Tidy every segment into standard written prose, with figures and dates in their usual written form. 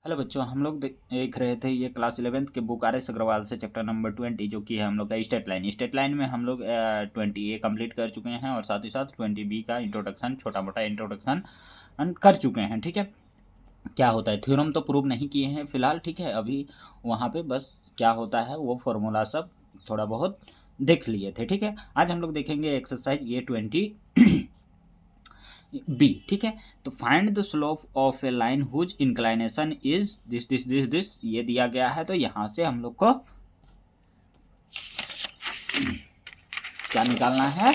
Hello बच्चों, हम लोग देख रहे थे ये क्लास 11th के बुक आर एस अग्रवाल से चैप्टर नंबर 20 जो कि है हम लोग का स्टेट लाइन में हम लोग 20 ए कंप्लीट कर चुके हैं और साथ ही साथ 20 बी का इंट्रोडक्शन, छोटा मोटा इंट्रोडक्शन कर चुके हैं। ठीक है, क्या होता है थ्योरम तो प्रूव नहीं किए हैं फिलहाल। ठीक है, अभी वहाँ पे बस क्या होता है वो फॉर्मूला सब थोड़ा बहुत देख लिए थे। ठीक है, आज हम लोग देखेंगे एक्सरसाइज ये 20 बी। ठीक है, तो find the slope of a line whose inclination is this this this this, ये दिया गया है। तो यहाँ से हम लोग को क्या निकालना है,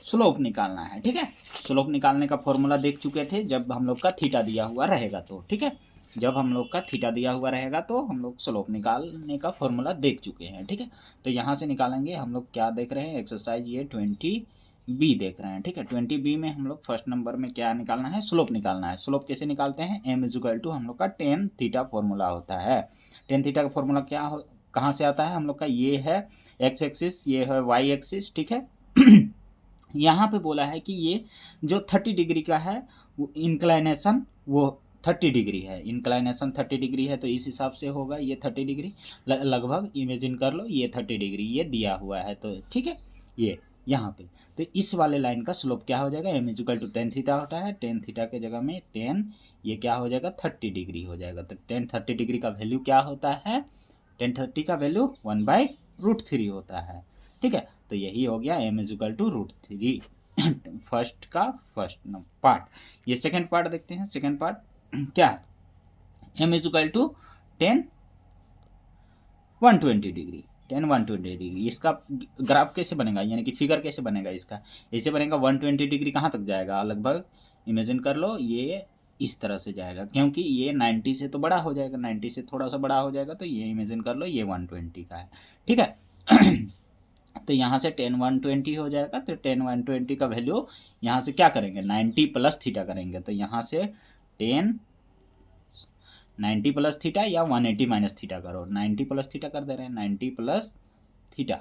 स्लोप निकालना है। ठीक है, स्लोप निकालने का फॉर्मूला देख चुके थे जब हम लोग का थीटा दिया हुआ रहेगा तो। ठीक है, जब हम लोग का थीटा दिया हुआ रहेगा तो हम लोग स्लोप निकालने का फॉर्मूला देख चुके हैं। ठीक है, तो यहाँ से निकालेंगे। हम लोग क्या देख रहे हैं, एक्सरसाइज ये 20 बी देख रहे हैं। ठीक है, 20 बी में हम लोग फर्स्ट नंबर में क्या निकालना है, स्लोप निकालना है। स्लोप कैसे निकालते हैं, एम इज इक्वल टू हम लोग का टेन थीटा फॉर्मूला होता है। टेन थीटा का फॉर्मूला क्या हो, कहाँ से आता है, हम लोग का ये है एक्स एक्सिस, ये है वाई एक्सिस। ठीक है यहाँ पे बोला है कि ये जो 30 डिग्री का है वो इंक्लाइनेशन वो 30 डिग्री है, इंक्लाइनेशन 30 डिग्री है, तो इस हिसाब से होगा ये 30 डिग्री लगभग इमेजिन कर लो, ये 30 डिग्री ये दिया हुआ है। तो ठीक है, ये यहाँ पे तो इस वाले लाइन का स्लोप क्या हो जाएगा, M is equal to tan theta होता है। टेन थीटा के जगह में टेन, ये क्या हो जाएगा 30 डिग्री हो जाएगा। तो टेन 30 डिग्री का वैल्यू क्या होता है, टेन 30 का वैल्यू 1/√3 होता है। ठीक है, तो यही हो गया एम इजिकल टू √3 फर्स्ट का फर्स्ट पार्ट। ये सेकेंड पार्ट देखते हैं। सेकेंड पार्ट क्या है, M is equal to tan 120 degree, tan 120 degree. इसका ग्राफ कैसे बनेगा, यानी कि फिगर कैसे बनेगा इसका, ऐसे बनेगा 120 डिग्री कहाँ तक जाएगा, लगभग इमेजिन कर लो ये इस तरह से जाएगा, क्योंकि ये 90 से तो बड़ा हो जाएगा, 90 से थोड़ा सा बड़ा हो जाएगा, तो ये इमेजिन कर लो ये 120 का है। ठीक है तो यहाँ से 10 120 हो जाएगा। तो 10 120 का वैल्यू यहाँ से क्या करेंगे, 90 प्लस थीटा करेंगे। तो यहाँ से 10 90 प्लस थीटा या 180 माइनस थीटा करो, 90 प्लस थीटा कर दे रहे हैं, 90 प्लस थीटा।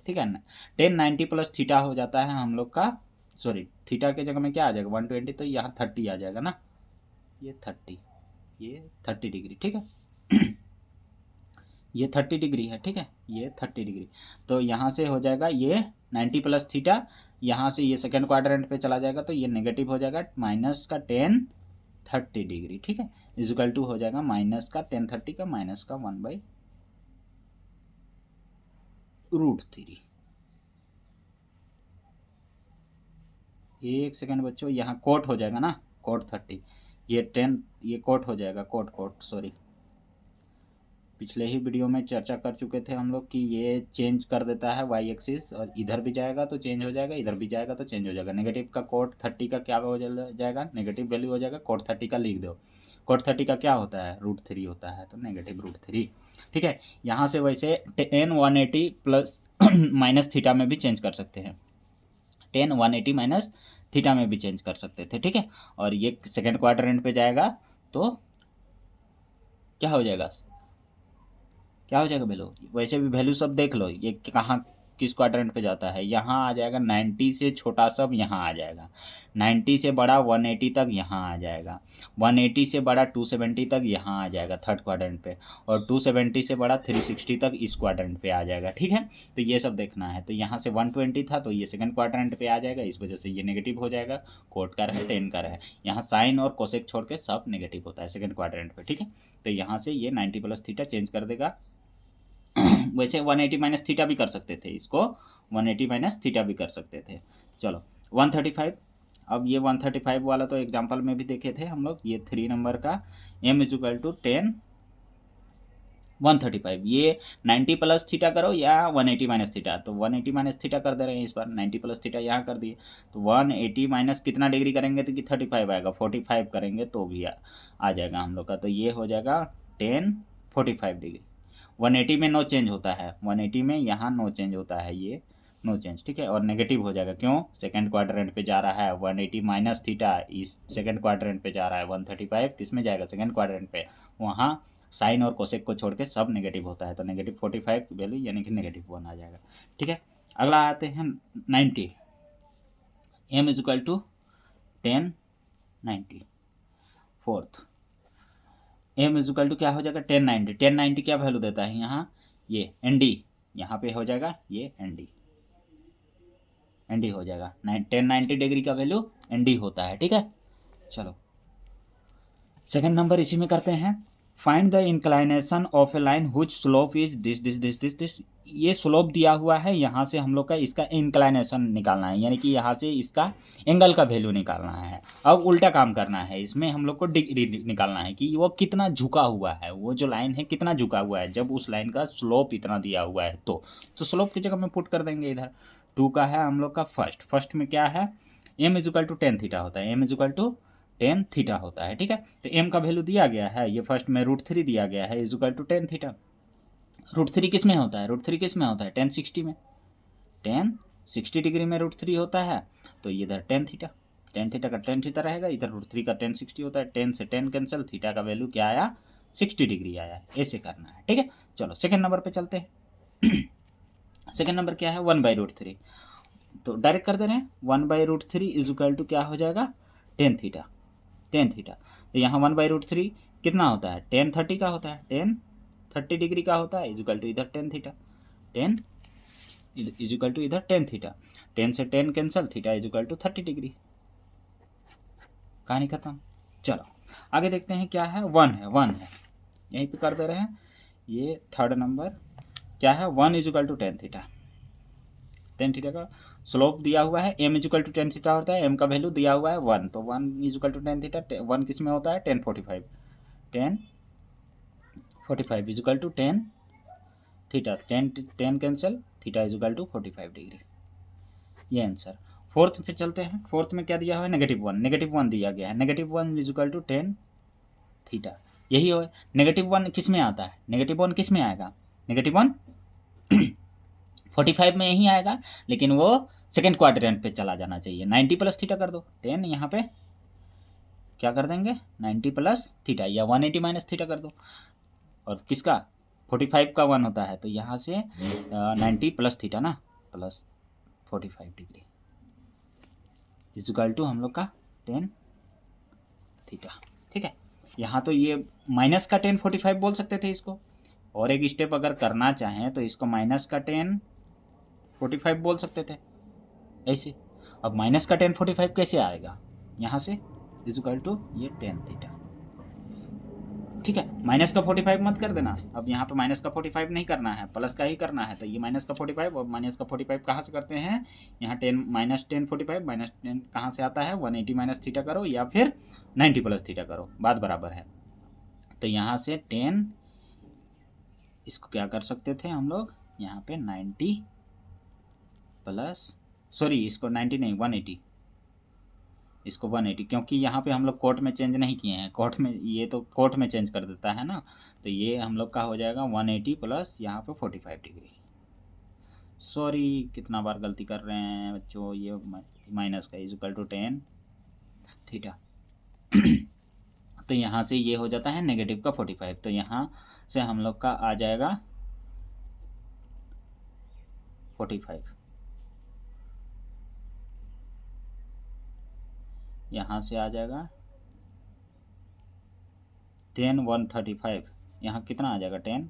ठीक है ना, 10 90 प्लस थीटा हो जाता है हम लोग का, सॉरी थीटा के जगह में क्या आ जाएगा 120, तो यहाँ 30 आ जाएगा ना, ये 30, ये 30 डिग्री। ठीक है ये 30 डिग्री है। ठीक है, ये 30 डिग्री, तो यहाँ से हो जाएगा ये 90 प्लस थीटा, यहाँ से ये सेकेंड क्वाड्रेंट पे चला जाएगा, तो ये नेगेटिव हो जाएगा, माइनस का 10 30 डिग्री। ठीक है, इजिकल टू हो जाएगा माइनस का 10 30 का माइनस का 1/√3। एक सेकेंड बच्चों, यहाँ कोट हो जाएगा ना, कोट 30, ये 10 ये कोट हो जाएगा, कोट कोट सॉरी, पिछले ही वीडियो में चर्चा कर चुके थे हम लोग कि ये चेंज कर देता है वाई एक्सिस, और इधर भी जाएगा तो चेंज हो जाएगा, इधर भी जाएगा तो चेंज हो जाएगा। नेगेटिव का कोट 30 का क्या हो जाएगा, नेगेटिव वैल्यू हो जाएगा, कोट 30 का लिख दो। कोट 30 का क्या होता है, √3 होता है, तो नेगेटिव √3। ठीक है, यहाँ से वैसे 10 180 प्लस माइनस थीटा में भी चेंज कर सकते हैं, 10 180 माइनस थीटा में भी चेंज कर सकते थे। ठीक है, और ये सेकेंड क्वाड्रेंट पे जाएगा तो क्या हो जाएगा, क्या हो जाएगा वैल्यू, वैसे भी वैल्यू सब देख लो, ये कहाँ किस क्वाड्रेंट पे जाता है, यहाँ आ जाएगा 90 से छोटा सब यहाँ आ जाएगा, 90 से बड़ा 180 तक यहाँ आ जाएगा, 180 से बड़ा 270 तक यहाँ आ जाएगा थर्ड क्वाड्रेंट पे, और 270 से बड़ा 360 तक इस क्वाड्रेंट पे आ जाएगा। ठीक है, तो ये सब देखना है। तो यहाँ से 120 था तो ये सेकंड क्वाड्रेंट पे आ जाएगा, इस वजह से ये नेगेटिव हो जाएगा, कोट का रहे 10 का रहे, यहाँ साइन और कोसेक छोड़ के सब नेगेटिव होता है सेकंड क्वाड्रेंट पे। ठीक है, तो यहाँ से ये 90 प्लस थीटा चेंज कर देगा वैसे 180 माइनस थीटा भी कर सकते थे इसको, 180 माइनस थीटा भी कर सकते थे। चलो 135, अब ये 135 वाला तो एग्जांपल में भी देखे थे हम लोग, ये 3 नंबर का m इजिकल टू 10 135, ये 90 प्लस थीटा करो या 180 माइनस थीटा, तो 180 माइनस थीटा कर दे रहे हैं इस बार, 90 प्लस थीटा यहाँ कर दिए, तो 180 माइनस कितना डिग्री करेंगे तो कि 35 आएगा, 45 करेंगे तो भी आ जाएगा हम लोग का, तो ये हो जाएगा 10 45 डिग्री। 180 में नो चेंज होता है, 180 में यहाँ नो चेंज होता है, ये नो चेंज। ठीक है, और नेगेटिव हो जाएगा, क्यों, सेकंड क्वाड्रेंट पे जा रहा है, 180 माइनस थीटा इस सेकंड क्वाड्रेंट पे जा रहा है, 135 किस में जाएगा, सेकंड क्वाड्रेंट पे, वहाँ साइन और कोसेक को छोड़ के सब नेगेटिव होता है, तो नेगेटिव 45 की वैल्यू यानी कि -1 आ जाएगा। ठीक है, अगला आते हैं 90, m is equal to 10 90 fourth, M is equal to क्या हो जाएगा 1090। 1090 क्या वैल्यू देता है यहाँ, ये एन डी, यहाँ पे हो जाएगा ये एन डी हो जाएगा 1090 डिग्री का वैल्यू एन डी होता है। ठीक है, चलो सेकंड नंबर इसी में करते हैं। Find the inclination of a line हुच slope is this this this this this. ये स्लोप दिया हुआ है, यहाँ से हम लोग का इसका इंक्लाइनेशन निकालना है, यानी कि यहाँ से इसका एंगल का वैल्यू निकालना है। अब उल्टा काम करना है, इसमें हम लोग को डिग्री निकालना है कि वो कितना झुका हुआ है, वो जो लाइन है कितना झुका हुआ है जब उस लाइन का स्लोप इतना दिया हुआ है। तो स्लोप की जगह में पुट कर देंगे इधर। 2 का है हम लोग का फर्स्ट में क्या है, एम इजुकल टू 10 थीटा होता है, एम इजुकल टू 10 थीटा होता है। ठीक है, तो एम का वैल्यू दिया गया है, ये फर्स्ट में √3 दिया गया है इजुकल टू 10 थीटा। √3 किस में होता है, √3 किस में होता है 1060 में, 1060 डिग्री में √3 होता है। तो इधर 10 थीटा, 10 थीटा का 10 थीटा रहेगा, इधर √3 का 1060 होता है, 10 से 10 कैंसिल, थीटा का वैल्यू क्या आया 60 डिग्री आया है। ऐसे करना है। ठीक है, चलो सेकेंड नंबर पे चलते हैं। सेकेंड नंबर क्या है 1/√3, तो डायरेक्ट कर दे रहे हैं 1/√3 इजुकल टू क्या हो जाएगा 10 थीटा, 10 थीटा। तो यहाँ 1/√3 कितना होता है 1030 का होता है, 1030 डिग्री का होता है इजुकल टू इधर 10 थीटा, 10 इजुकल टू इधर 10 थीटा, 10 से 10 cancel, theta is equal to 30 degree. कहानी खत्म। चलो आगे देखते हैं क्या है, 1 है, 1 है, यहीं पे कर दे रहे हैं। ये थर्ड नंबर क्या है 1 इजुकल टू 10 थीटा, 10 थीटा का स्लोप दिया हुआ है, एम इजुकल टू 10 थीटा होता है, एम का वैल्यू दिया हुआ है 1, तो 1 इजुकल टू 10 थीटा, 1 किस में होता है 1045, 1045 is equal to 10 theta, 10 cancel, theta is equal to 45 degree. ये आंसर। फोर्थ पे चलते हैं, फोर्थ में क्या दिया हुआ है -1 दिया गया है, -1 इजुकल टू 10 थीटा। यही हो, -1 किस में आता है, -1 किस में आएगा, -1 45 में यही आएगा, लेकिन वो सेकेंड क्वाड्रेंट पे चला जाना चाहिए। 90 प्लस थीटा कर दो, 10 यहाँ पे क्या कर देंगे 90 प्लस थीटा, या 180 माइनस थीटा कर दो, और किसका 45 का 1 होता है, तो यहाँ से 90 प्लस थीटा ना, प्लस 45 डिग्री इजुकल टू हम लोग का 10 थीटा। ठीक है, यहाँ तो ये माइनस का 10 45 बोल सकते थे इसको, और एक स्टेप अगर करना चाहें तो इसको माइनस का 10 45 बोल सकते थे ऐसे। अब माइनस का 10 45 कैसे आएगा, यहाँ से इजुकल टू ये 10 थीटा। ठीक है, माइनस का 45 मत कर देना, अब यहाँ पे माइनस का 45 नहीं करना है, प्लस का ही करना है। तो ये माइनस का 45, और माइनस का 45 कहाँ से करते हैं, यहाँ 10 -10 45 -10 कहाँ से आता है 180 माइनस थीटा करो, या फिर 90 प्लस थीटा करो, बात बराबर है। तो यहाँ से 10, इसको क्या कर सकते थे हम लोग, यहाँ पे 90 प्लस, सॉरी इसको 90 नहीं 180, इसको 180, क्योंकि यहाँ पे हम लोग कोट में चेंज नहीं किए हैं, कोट में ये तो कोट में चेंज कर देता है ना, तो ये हम लोग का हो जाएगा 180 प्लस यहाँ पे 45 डिग्री। सॉरी कितना बार गलती कर रहे हैं बच्चों, ये माइनस का इजुकल टू 10 थीटा। तो यहाँ से ये हो जाता है नेगेटिव का 45, तो यहाँ से हम लोग का आ जाएगा 45, यहाँ से आ जाएगा 10 135, यहाँ कितना आ जाएगा 10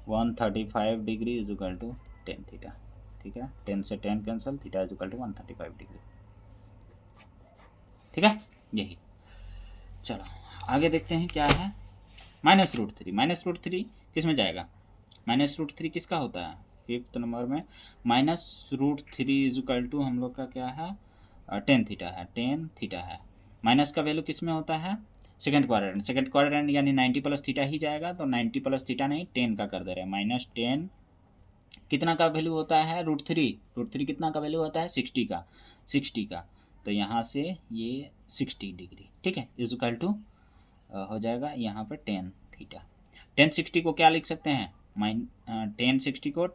135 डिग्री इजुकल टू 10 थीटा। ठीक है, 10 से 10 cancel, theta is equal to 135 degree. ठीक है, यही। चलो आगे देखते हैं क्या है, -√3, -√3 किस में जाएगा, -√3 किसका होता है फिफ्थ नंबर में, -√3 इजुकल टू हम लोग का क्या है 10 थीटा है, 10 थीटा है। माइनस का वैल्यू किस में होता है सेकेंड क्वाड्रेंट यानी 90 प्लस थीटा ही जाएगा, तो 90 प्लस थीटा नहीं 10 का कर दे रहे हैं, -10 कितना का वैल्यू होता है √3 कितना का वैल्यू होता है 60 का, तो यहाँ से ये 60 डिग्री। ठीक है, इजुकल टू हो जाएगा यहाँ पर 10 थीटा। 1060 को क्या लिख सकते हैं 1060 को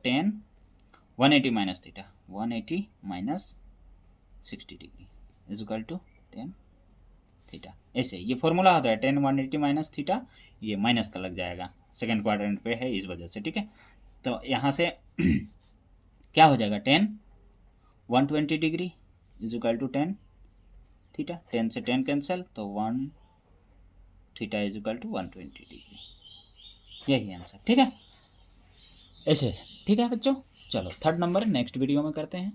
180 minus theta, 180 minus 60 degree is equal to 10 theta. ऐसे ये फॉर्मूला होता है 10 180 माइनस थीटा, ये माइनस का लग जाएगा, सेकेंड क्वाड्रेंट पे है इस वजह से। ठीक है, तो यहाँ से क्या हो जाएगा 10 120 डिग्री इजुकल टू 10 थीटा, 10 से 10 कैंसिल, तो theta is equal to 120 degree. यही आंसर, ठीक है, ऐसे, ठीक है बच्चों। चलो थर्ड नंबर नेक्स्ट वीडियो में करते हैं।